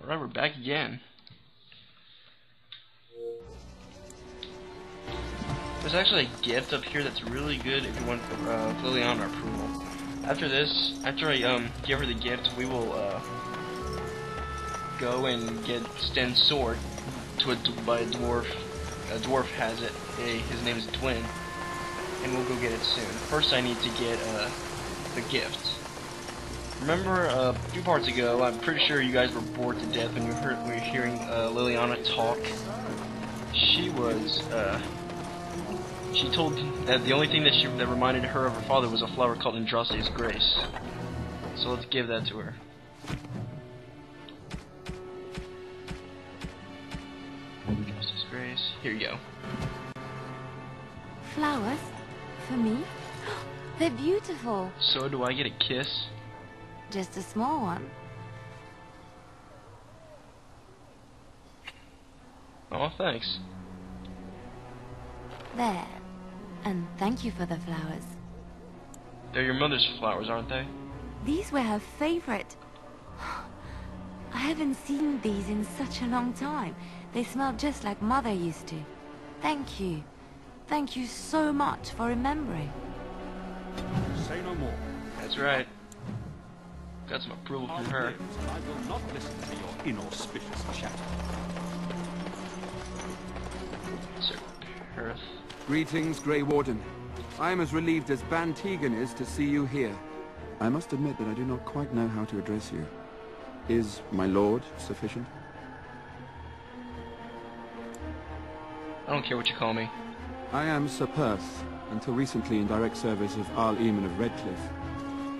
Alright, we're back again. There's actually a gift up here that's really good if you want Liliana approval. After this, after I give her the gift, we will go and get Sten's sword by a dwarf. A dwarf has it. His name is Dwin, and we'll go get it soon. First, I need to get the gift. Remember a few parts ago, I'm pretty sure you guys were bored to death when we were hearing Liliana talk. She was she told that the only thing that reminded her of her father was a flower called Andraste's Grace. So let's give that to her. Andraste's Grace. Here you go. Flowers? For me? They're beautiful. So do I get a kiss? Just a small one. Oh, thanks. There. And thank you for the flowers. They're your mother's flowers, aren't they? These were her favorite. I haven't seen these in such a long time. They smell just like Mother used to. Thank you. Thank you so much for remembering. Say no more. That's right. Got some approval from her. I will not listen to your inauspicious chatter. Sir Perth. Greetings, Grey Warden. I am as relieved as Ban Tegan is to see you here. I must admit that I do not quite know how to address you. Is my lord sufficient? I don't care what you call me. I am Sir Perth, until recently in direct service of Arl Eamon of Redcliffe.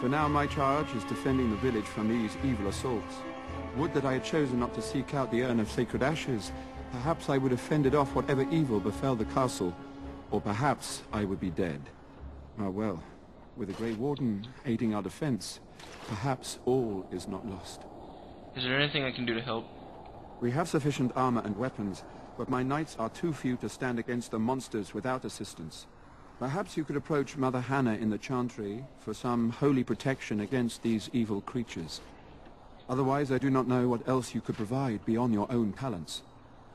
For now my charge is defending the village from these evil assaults. Would that I had chosen not to seek out the urn of sacred ashes. Perhaps I would have fended off whatever evil befell the castle. Or perhaps I would be dead. Ah well, with the Grey Warden aiding our defense, perhaps all is not lost. Is there anything I can do to help? We have sufficient armor and weapons, but my knights are too few to stand against the monsters without assistance. Perhaps you could approach Mother Hannah in the Chantry for some holy protection against these evil creatures. Otherwise, I do not know what else you could provide beyond your own talents.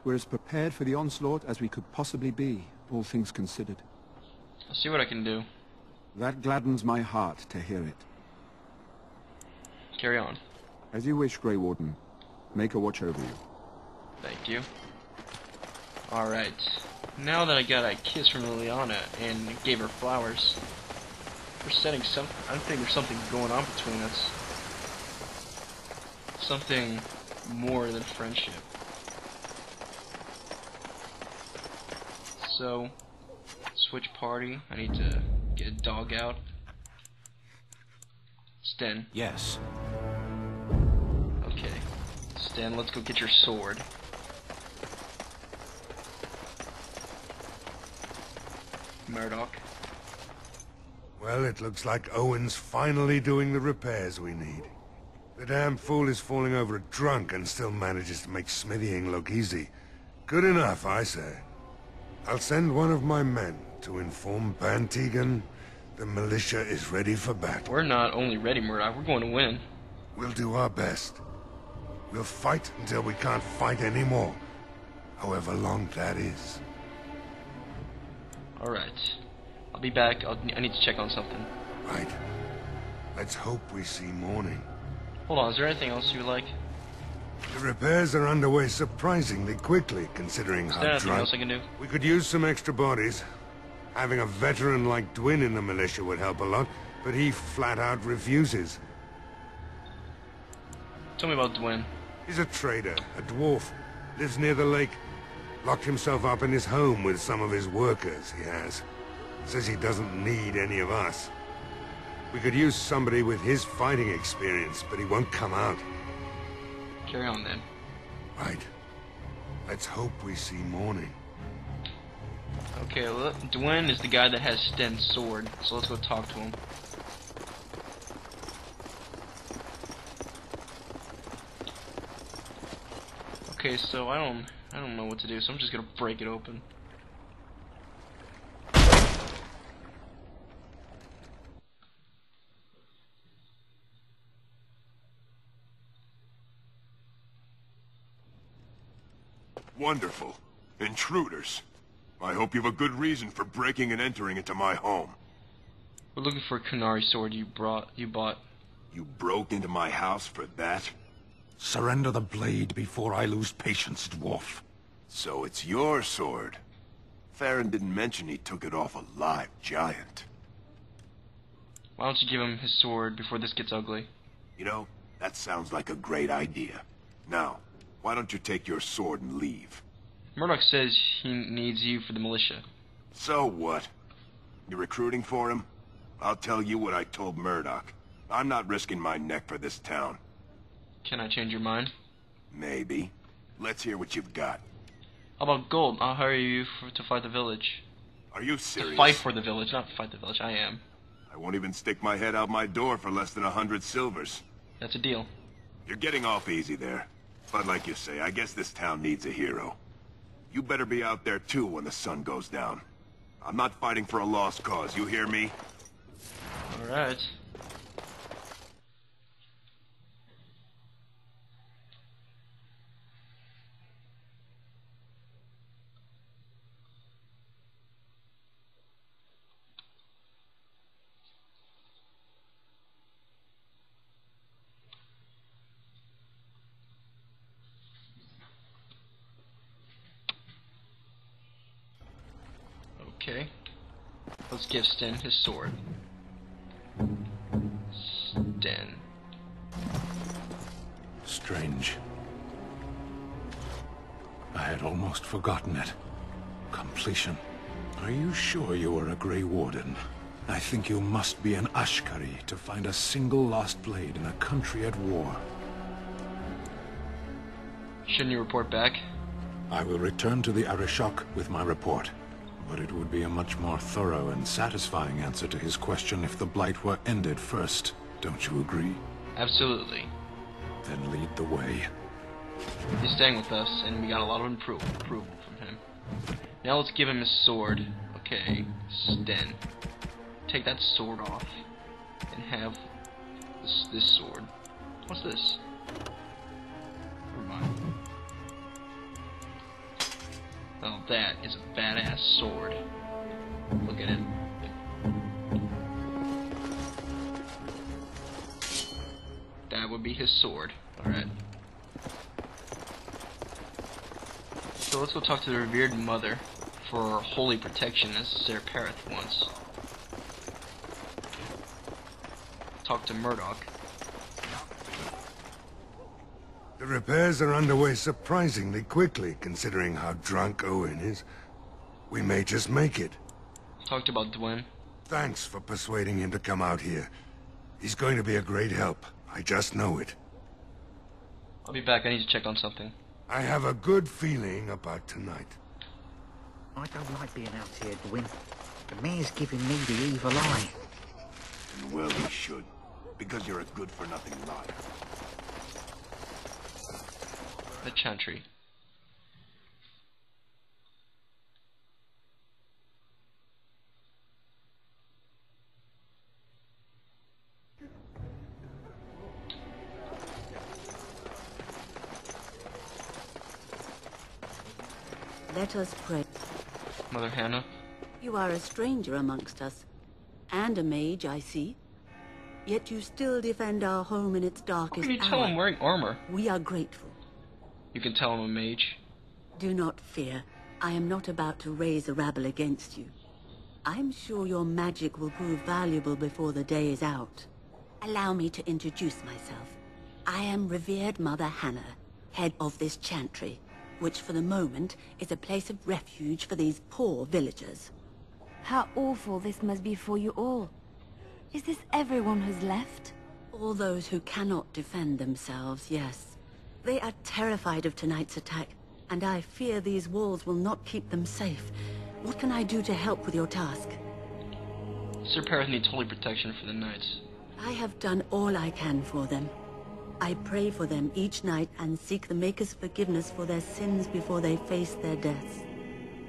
We're as prepared for the onslaught as we could possibly be, all things considered. I'll see what I can do. That gladdens my heart to hear it. Carry on. As you wish, Grey Warden. Make a watch over you. Thank you. Alright. Now that I got a kiss from Liliana and gave her flowers, we're setting some. I think there's something going on between us. Something more than friendship. So, switch party. I need to get a dog out. Sten. Yes. Okay. Sten, let's go get your sword. Murdoch. Well, it looks like Owen's finally doing the repairs we need. The damn fool is falling over a drunk and still manages to make smithying look easy. Good enough, I say. I'll send one of my men to inform Ban Tegan the militia is ready for battle. We're not only ready, Murdoch, we're going to win. We'll do our best. We'll fight until we can't fight anymore, however long that is. Alright. I'll be back. I need to check on something. Right. Let's hope we see morning. Hold on, is there anything else you would like? The repairs are underway surprisingly quickly, considering Is how there anything drunk... else I can do? We could use some extra bodies. Having a veteran like Dwin in the militia would help a lot, but he flat out refuses. Tell me about Dwin. He's a trader, a dwarf, lives near the lake. Locked himself up in his home with some of his workers, he has. Says he doesn't need any of us. We could use somebody with his fighting experience, but he won't come out. Carry on then. Right. Let's hope we see morning. Okay, Dwin is the guy that has Sten's sword, so let's go talk to him. Okay, so I don't know what to do, so I'm just gonna break it open. Wonderful. Intruders. I hope you have a good reason for breaking and entering into my home. We're looking for a Kunari sword you bought. You broke into my house for that? Surrender the blade before I lose patience, dwarf. So it's your sword. Farron didn't mention he took it off a live giant. Why don't you give him his sword before this gets ugly? You know, that sounds like a great idea. Now, why don't you take your sword and leave? Murdoch says he needs you for the militia. So what? You recruiting for him? I'll tell you what I told Murdoch. I'm not risking my neck for this town. Can I change your mind? Maybe. Let's hear what you've got. How about gold? I'll hire you to fight the village. Are you serious? To fight for the village, not to fight the village. I am. I won't even stick my head out my door for less than 100 silvers. That's a deal. You're getting off easy there. But like you say, I guess this town needs a hero. You better be out there too when the sun goes down. I'm not fighting for a lost cause, you hear me? Alright. Okay. Let's give Sten his sword. Sten. Strange. I had almost forgotten it. Completion. Are you sure you are a Grey Warden? I think you must be an Ashkari to find a single lost blade in a country at war. Shouldn't you report back? I will return to the Arishok with my report. But it would be a much more thorough and satisfying answer to his question if the Blight were ended first. Don't you agree? Absolutely. Then lead the way. He's staying with us, and we got a lot of approval from him. Now let's give him his sword. Okay, Sten. Take that sword off, and have this sword. What's this? Never mind. Oh, that is a badass sword. Look at it. That would be his sword. Alright. So let's go talk to the revered mother for holy protection as Ser Parith wants. Talk to Murdoch. The repairs are underway surprisingly quickly, considering how drunk Owen is. We may just make it. Talked about Dwyn. Thanks for persuading him to come out here. He's going to be a great help. I just know it. I'll be back. I need to check on something. I have a good feeling about tonight. I don't like being out here, Dwyn. The mayor's giving me the evil eye. And well, he should. Because you're a good-for-nothing liar. The Chantry. Let us pray. Mother Hannah. You are a stranger amongst us, and a mage, I see. Yet you still defend our home in its How darkest can you tell I'm hour. wearing armor? We are grateful. You can tell I'm a mage. Do not fear. I am not about to raise a rabble against you. I'm sure your magic will prove valuable before the day is out. Allow me to introduce myself. I am revered Mother Hannah, head of this chantry, which for the moment is a place of refuge for these poor villagers. How awful this must be for you all. Is this everyone who's left? All those who cannot defend themselves, yes. They are terrified of tonight's attack, and I fear these walls will not keep them safe. What can I do to help with your task? Ser Parith needs holy protection for the knights. I have done all I can for them. I pray for them each night and seek the Maker's forgiveness for their sins before they face their deaths.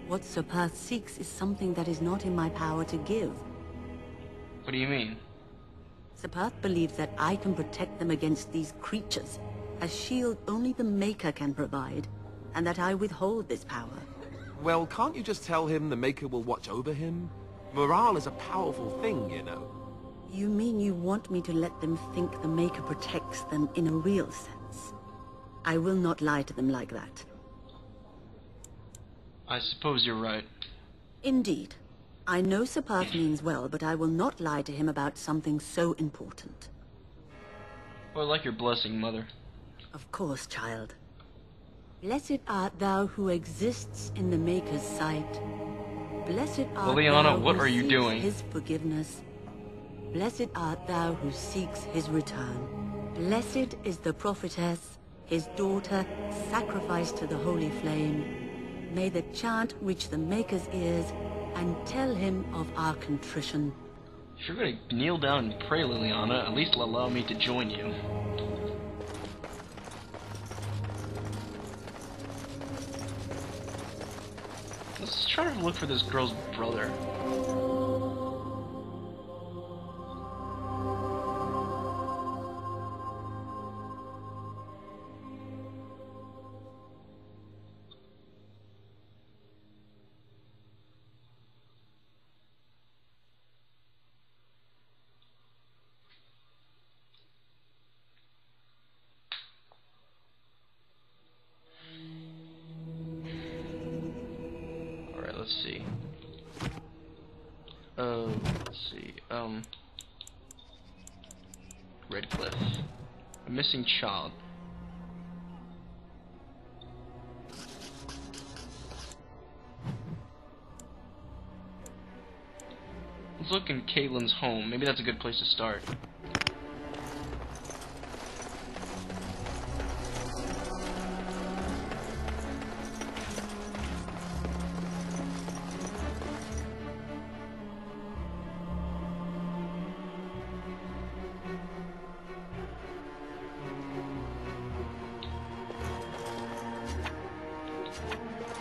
What Ser Parith seeks is something that is not in my power to give. What do you mean? Ser Parith believes that I can protect them against these creatures, a shield only the Maker can provide. and that I withhold this power. Well, can't you just tell him the Maker will watch over him? Morale is a powerful thing, you know. You mean you want me to let them think the Maker protects them in a real sense? I will not lie to them like that. I suppose you're right. Indeed. I know Sir Path means well, but I will not lie to him about something so important. Well, I like your blessing, Mother. Of course, child. Blessed art thou who exists in the Maker's sight. Blessed art Liliana, thou what who are you seeks doing? his forgiveness. Blessed art thou who seeks his return. Blessed is the prophetess, his daughter, sacrificed to the holy flame. May the chant reach the Maker's ears and tell him of our contrition. If you're gonna kneel down and pray, Liliana, at least allow me to join you. Let's try to look for this girl's brother. Alright, let's see. Let's see. Redcliffe. A missing child. Let's look in Caitlin's home. Maybe that's a good place to start.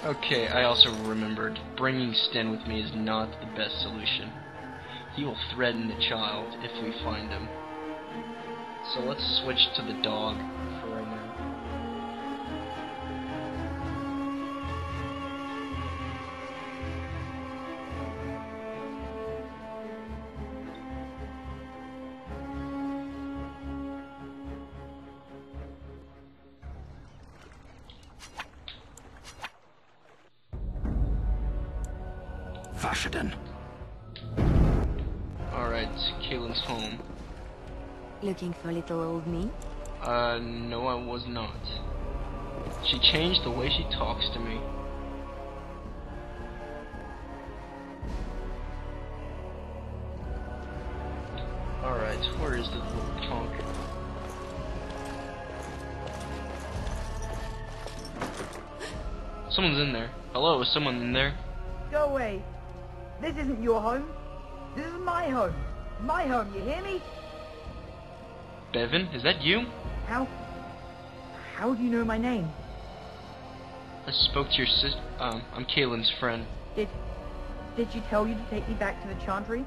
Okay, I also remembered. Bringing Sten with me is not the best solution. He will threaten the child if we find him. So let's switch to the dog for right now. Vashaden. Alright, Caitlin's home. Looking for little old me? No I was not. She changed the way she talks to me. Alright, where is the little punk? Someone's in there. Hello, is someone in there? Go away. This isn't your home. This is my home. My home, you hear me? Bevan, is that you? How do you know my name? I spoke to your sister. I'm Caitlin's friend. Did she tell you to take me back to the Chantry?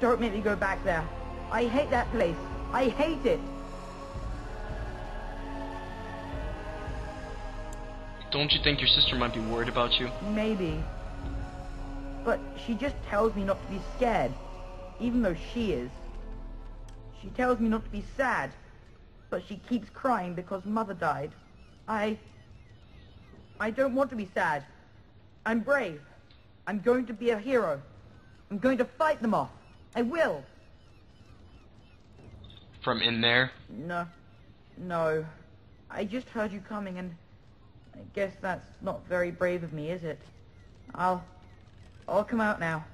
Don't make me go back there. I hate that place. I hate it. Don't you think your sister might be worried about you? Maybe. But she just tells me not to be scared, even though she is. She tells me not to be sad, but she keeps crying because Mother died. I don't want to be sad. I'm brave. I'm going to be a hero. I'm going to fight them off. I will. From in there? No. I just heard you coming and I guess that's not very brave of me, is it? I'll come out now.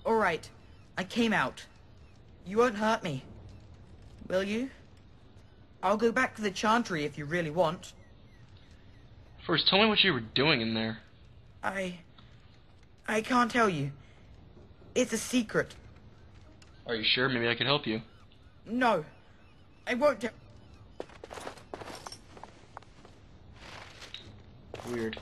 All right. I came out. You won't hurt me. Will you? I'll go back to the Chantry if you really want. First, tell me what you were doing in there. I can't tell you. It's a secret. Are you sure? Maybe I can help you. No. I won't tell. Weird.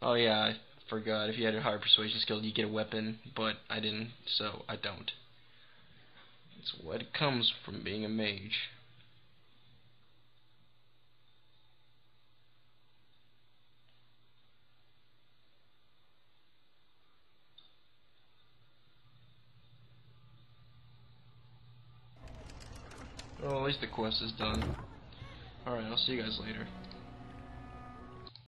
Oh yeah, I forgot if you had a higher persuasion skill, you get a weapon, but I didn't, so I don't. It's what it comes from being a mage. Well, at least the quest is done. Alright, I'll see you guys later.